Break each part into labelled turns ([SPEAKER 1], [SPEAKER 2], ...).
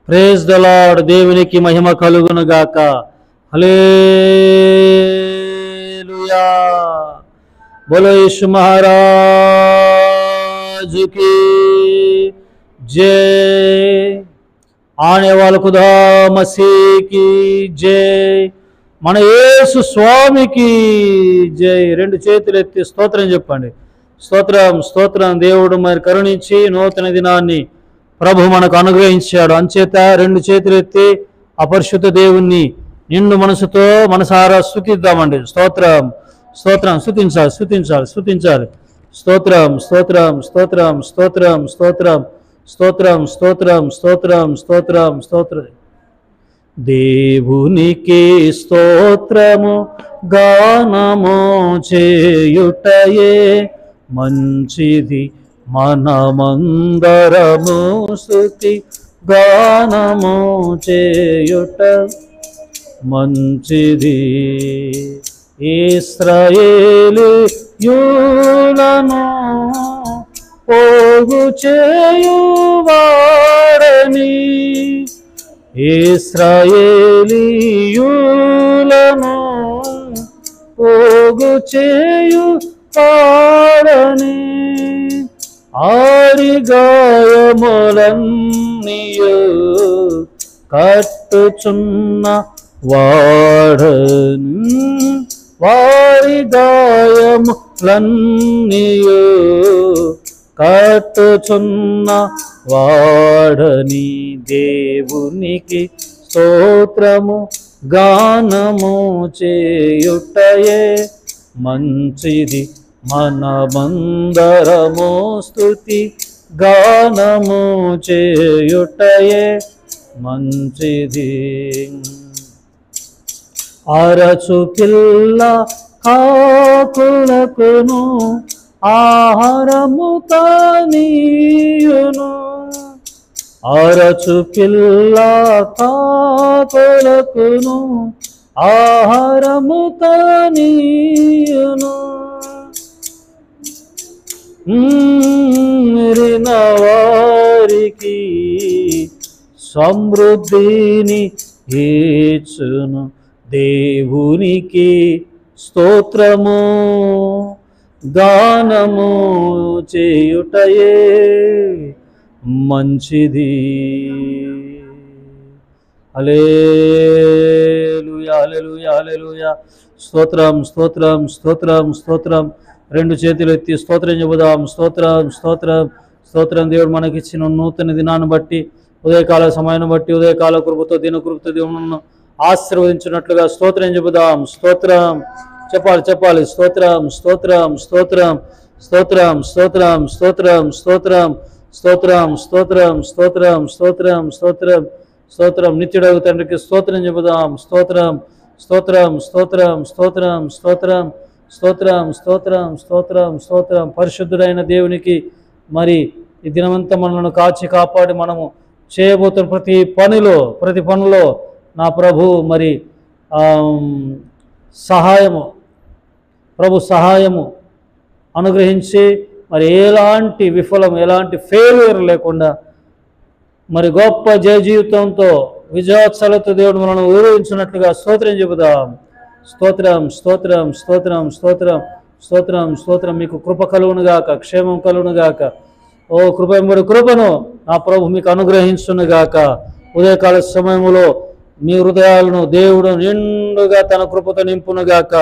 [SPEAKER 1] Praise the lord. దేవునికి మహిమ కలుగును గాక. హల్లెలూయా. బోలో యేసు మహారాజ్ की जय. आने वाले खुदा मसीह की जय. మన యేసు స్వామికి జై. రెండు చేతులు ఎత్తి స్తోత్రం చెప్పండి. స్తోత్రం స్తోత్రం. దేవుడు మరి కరుణించి నూతన దినాన్ని ప్రభు మనకు అనుగ్రహించాడు. అంచేత రెండు చేతులు ఎత్తి అపరిశుద్ధ దేవుణ్ణి నిండు మనసుతో మనసారా స్తుతిద్దామండి. స్తోత్రం స్తోత్రం. స్తుతించాలి స్తుతించాలి స్తుతించాలి. స్తోత్రం స్తోత్రం స్తోత్రం స్తోత్రం స్తోత్రం స్తోత్రం స్తోత్రం స్తోత్రం స్తోత్రం స్తోత్రం. దేవునికి స్తోత్రము గానము చేయుటయే మంచిది. మనమందరము స్తుతి గానము చేయుట మంచిది. ఇశ్రాయేలీయులను పోగు చేయువాడని, ఇశ్రాయేలీయులను పోగు చేయువాడని, ఆరి గాయములన్నీయు కట్టుచున్న వాడని, వారి గాయములన్నీయు కట్టుచున్న వాడని. దేవునికి స్తోత్రము గానము చేయుటయే మంచిది. మనమందరము స్తుతి గానము చేయుటయే మంచిది. అరచు పిల్ల కాకులకును ఆహారము తానీయును, అరచు పిల్ల కాకులకును ఆహారము తానీయును. వారికి సమృద్ధిని ఇచ్చును. దేవునికి స్తోత్రము గానము చేయుటయే మంచిది. హల్లెలూయా హల్లెలూయా హల్లెలూయా. స్తోత్రం స్తోత్రం స్తోత్రం స్తోత్రం. రెండు చేతులు ఎత్తి స్తోత్రం చెబుదాం. స్తోత్రం స్తోత్రం స్తోత్రం. దేవుడు మనకిచ్చిన నూతన దినాన్ని బట్టి, ఉదయకాల సమయాన్ని బట్టి, ఉదయకాల కృపతో దినకృపతో దేవుని ఆశీర్వదించినట్లుగా స్తోత్రం చెబుదాం. స్తోత్రం చెప్పాలి చెప్పాలి. స్తోత్రం స్తోత్రం స్తోత్రం స్తోత్రం స్తోత్రం స్తోత్రం స్తోత్రం స్తోత్రం స్తోత్రం స్తోత్రం స్తోత్రం స్తోత్రం స్తోత్రం. నిత్యుడగు తండ్రికి స్తోత్రం చెబుదాం. స్తోత్రం స్తోత్రం స్తోత్రం స్తోత్రం స్తోత్రం స్తోత్రం స్తోత్రం స్తోత్రం స్తోత్రం. పరిశుద్ధుడైన దేవునికి మరి ఈ దినమంతా మనల్ని కాచి కాపాడి మనము చేయబోతున్న ప్రతి పనిలో నా ప్రభు మరి ప్రభు సహాయము అనుగ్రహించి మరి ఎలాంటి ఎలాంటి ఫెయిల్యూర్ లేకుండా మరి గొప్ప జయ జీవితంతో విజయోత్సలతో దేవుడు మనల్ని ఊహించినట్లుగా స్తోత్రం చెబుదాం. స్తోత్రం స్తోత్రం స్తోత్రం స్తోత్రం స్తోత్రం స్తోత్రం. మీకు కృప కలుగునుగాక, క్షేమం కలుగునుగాక. ఓ కృప ఎంబడి కృపను నా ప్రభు మీకు అనుగ్రహించునుగాక. ఉదయకాల సమయంలో మీ హృదయాలను దేవుడు నిండుగా తన కృపతో నింపునుగాక.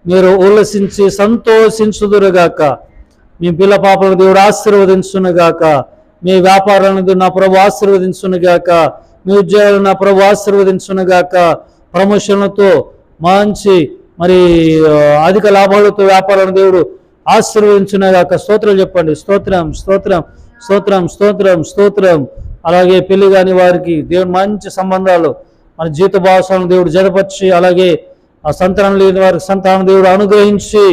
[SPEAKER 1] మీరు ఉల్లసించి సంతోషించుదురుగాక. మీ పిల్ల పాపలను దేవుడు ఆశీర్వదించునుగాక. మీ వ్యాపారాలను నా ప్రభు ఆశీర్వదించునుగాక. మీ ఉద్యోగాలను నా ప్రభు ఆశీర్వదించునుగాక. ప్రమోషన్లతో మంచి మరి అధిక లాభాలతో వ్యాపారాలను దేవుడు ఆశీర్వదించునుగాక. స్తోత్రం చెప్పండి. స్తోత్రం స్తోత్రం స్తోత్రం స్తోత్రం స్తోత్రం. అలాగే పెళ్లి కాని వారికి దేవుడు మంచి సంబంధాలు మన జీవిత భావాలను దేవుడు జతపరిచి, అలాగే ఆ సంతానం లేని వారికి సంతానం దేవుడు అనుగ్రహించి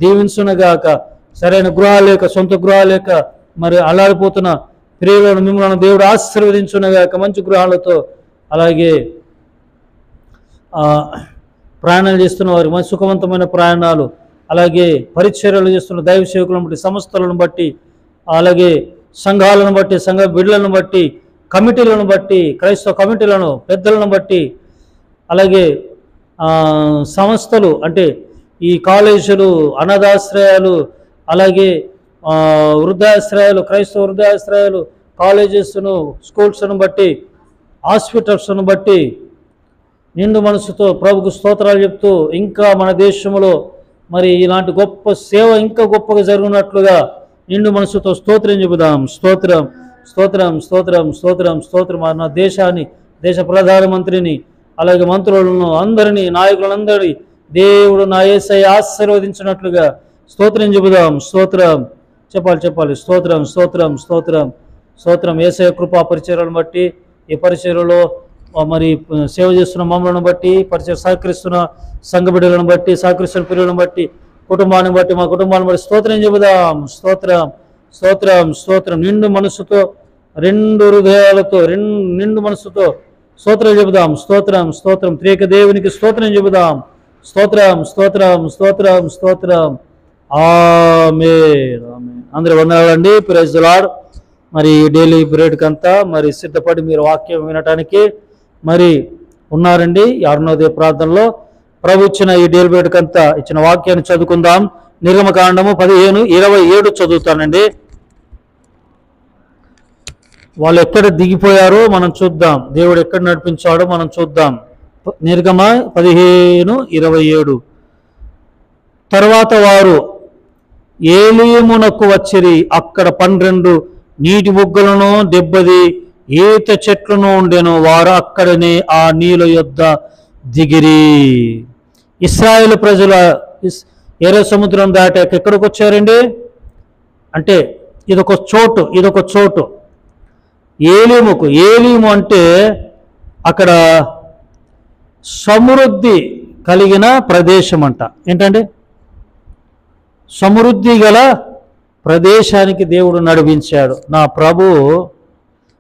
[SPEAKER 1] దీవించునగాక. సరైన గృహాలు లేక, సొంత గృహాలు లేక మరి అల్లాడిపోతున్న ప్రియులను మిమ్మల్ని దేవుడు ఆశీర్వదించునగాక మంచి గృహాలతో. అలాగే ప్రయాణాలు చేస్తున్న వారికి మంచి సుఖవంతమైన ప్రయాణాలు, అలాగే పరిచర్యలు చేస్తున్న దైవ సేవకులను బట్టి, సంస్థలను బట్టి, అలాగే సంఘాలను బట్టి, సంఘ బిడ్డలను బట్టి, కమిటీలను బట్టి, క్రైస్తవ కమిటీలను, పెద్దలను బట్టి, అలాగే సంస్థలు అంటే ఈ కాలేజీలు, అనాథాశ్రయాలు, అలాగే వృద్ధాశ్రయాలు, క్రైస్తవ వృద్ధాశ్రయాలు, కాలేజెస్ను, స్కూల్స్ను బట్టి, హాస్పిటల్స్ను బట్టి నిండు మనసుతో ప్రభుకు స్తోత్రాలు చెప్తూ ఇంకా మన దేశంలో మరి ఇలాంటి గొప్ప సేవ ఇంకా గొప్పగా జరుగునట్లుగా నిండు మనసుతో స్తోత్రం చెబుదాం. స్తోత్రం, స్తోత్రం, స్తోత్రం, స్తోత్రం, స్తోత్రం. మన దేశాన్ని, దేశ ప్రధానమంత్రిని, అలాగే మంత్రులను అందరినీ, నాయకులందరినీ దేవుడు నా యేసయ్య ఆశీర్వదించినట్లుగా స్తోత్రం చెబుదాం. స్తోత్రం చెప్పాలి. స్తోత్రం, స్తోత్రం, స్తోత్రం, స్తోత్రం. యేసయ్య కృపా పరిచర్యలను బట్టి, ఈ పరిచర్యలో మరి సేవ చేస్తున్న మమ్మలను బట్టి, పరిచయ సహకరిస్తున్న సంఘ బిడ్డలను బట్టి, సహకరిస్తున్న పిల్లలను బట్టి, కుటుంబాన్ని బట్టి, మా కుటుంబాన్ని బట్టి స్తోత్రం చెబుదాం. స్తోత్రం, స్తోత్రం, స్తోత్రం. నిండు మనసుతో, రెండు హృదయాలతో, నిండు మనసుతో స్తోత్రం చెబుదాం. స్తోత్రం, స్తోత్రం. త్రియేక దేవునికి స్తోత్రం చెబుదాం. స్తోత్రం, స్తోత్రం, స్తోత్రం, స్తోత్రం. ఆమేన్, ఆమేన్. అందరూ వందనాలండి. Praise the lord. మరి డైలీ బ్రెడ్కి అంతా మరి సిద్ధపడి మీరు వాక్యం వినటానికి మరి ఉన్నారండి. ఈ అరుణోదయ ప్రార్థనలో ప్రభు ఇచ్చిన ఈ డైలీ బ్రెడ్కి అంతా ఇచ్చిన వాక్యాన్ని చదువుకుందాం. నిర్గమకాండము 15:27 చదువుతానండి. వాళ్ళు ఎక్కడ దిగిపోయారో మనం చూద్దాం, దేవుడు ఎక్కడ నడిపించాడో మనం చూద్దాం. నిర్గమ 15:27. తర్వాత వారు ఏలీమునకు వచ్చిరి, అక్కడ 12 నీటి బుగ్గలను 70 ఈత చెట్లను ఉండెను. వారు అక్కడనే ఆ నీళ్ళ యొద్ద దిగిరి. ఇశ్రాయేలు ప్రజల ఎర్ర సముద్రం దాటాక ఎక్కడికి వచ్చారండి అంటే ఇదొక చోటు. ఏలీము అంటే అక్కడ సమృద్ధి కలిగిన ప్రదేశం అంట. ఏంటంటే సమృద్ధి గల ప్రదేశానికి దేవుడు నడిపించాడు. నా ప్రభు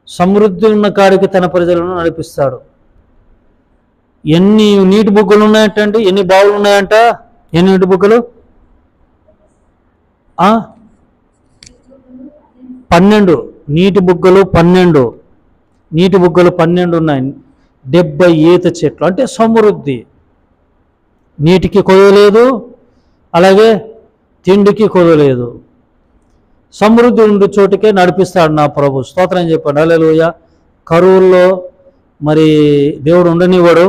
[SPEAKER 1] సమృద్ధి ఉన్న కాడికి తన ప్రజలను నడిపిస్తాడు. ఎన్ని నీటి బుగ్గలు ఉన్నాయంటండి, ఎన్ని బావులు ఉన్నాయంట, ఎన్ని నీటి బుగ్గలు? 12 నీటి బుగ్గలు 12 నీటి బుగ్గలు 12 ఉన్నాయి. 70 ఈత చెట్లు అంటే సమృద్ధి. నీటికి కొదవలేదు, అలాగే తిండికి కొదవలేదు. సమృద్ధి ఉండే చోటుకే నడిపిస్తాడు నా ప్రభు. స్తోత్రం చెప్పండి. హల్లెలూయా. కరువుల్లో మరి దేవుడు ఉండనివ్వడు.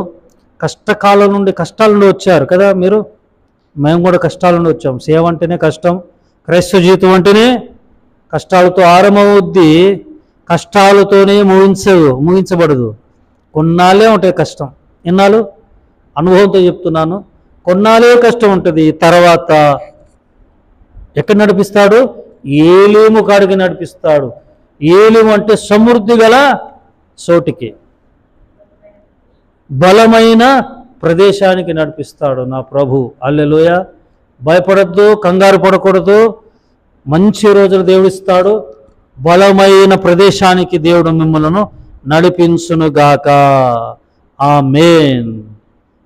[SPEAKER 1] కష్టకాలం నుండి, కష్టాల నుండి వచ్చారు కదా మీరు. మేము కూడా కష్టాల నుండి వచ్చాం. సేవ అంటేనే కష్టం, క్రైస్తవ జీవితం అంటేనే కష్టాలతో ఆరంభమవుద్ది. కష్టాలతోనే ముగించబడదు. కొన్నాళ్ళే ఉంటాయి కష్టం. ఎన్నాళ్ళు? అనుభవంతో చెప్తున్నాను. కొన్నాళ్ళే కష్టం ఉంటుంది. తర్వాత ఎక్కడ నడిపిస్తాడు? ఏలీము కాడికి నడిపిస్తాడు. ఏలీము అంటే సమృద్ధి గల చోటికి, బలమైన ప్రదేశానికి నడిపిస్తాడు నా ప్రభు. హల్లెలూయా. భయపడద్దు, కంగారు పడకూడదు. మంచి రోజులు దేవుడిస్తాడు. బలమైన ప్రదేశానికి దేవుడు మిమ్మల్ని నడిపించునుగాక. ఆమేన్.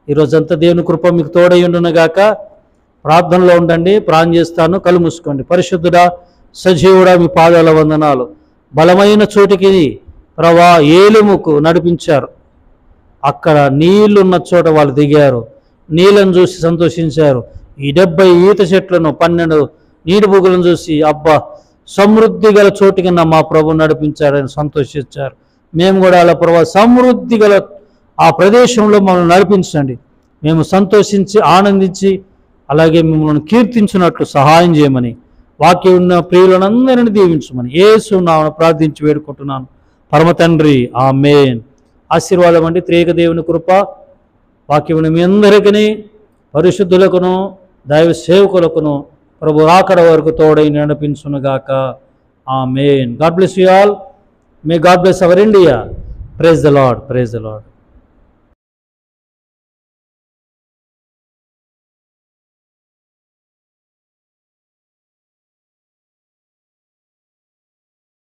[SPEAKER 1] ఈరోజంతా దేవుని కృప మీకు తోడయ్యుండునుగాక. ప్రార్థనలో ఉండండి. ప్రార్థన చేస్తాను. కళ్ళు మూసుకోండి. పరిశుద్ధుడా, సజీవుడా, మీ పాదాల వందనాలు. బలమైన చోటికి ప్రభా ఏలీముకు నడిపించారు. అక్కడ నీళ్లున్న చోట వాళ్ళు దిగారు. నీళ్ళను చూసి సంతోషించారు. ఈ 70 ఈత చెట్లను 12 నీటి బుగ్గలను చూసి అబ్బా సమృద్ధి గల చోటికి మా ప్రభు నడిపించారని సంతోషించారు. మేము కూడా అలా ప్రభా సమృద్ధి గల ఆ ప్రదేశంలో మమ్మల్ని నడిపించండి. మేము సంతోషించి ఆనందించి అలాగే మిమ్మల్ని కీర్తించినట్లు సహాయం చేయమని, వాక్యం ఉన్న ప్రియులందరినీ దీవించమని యేసు నామమున ప్రార్థించి వేడుకుంటున్నాను పరమ తండ్రి. ఆమేన్. ఆశీర్వాదం అండి. త్రియేక దేవుని కృప వాక్యమును మీ అందరికీ, పరిశుద్ధులకును దైవ సేవకులకును ప్రభు రాకడ వరకు తోడై నడిపించునుగాక. Amen. God bless you all. May God bless our India. Praise the Lord. Praise the lord.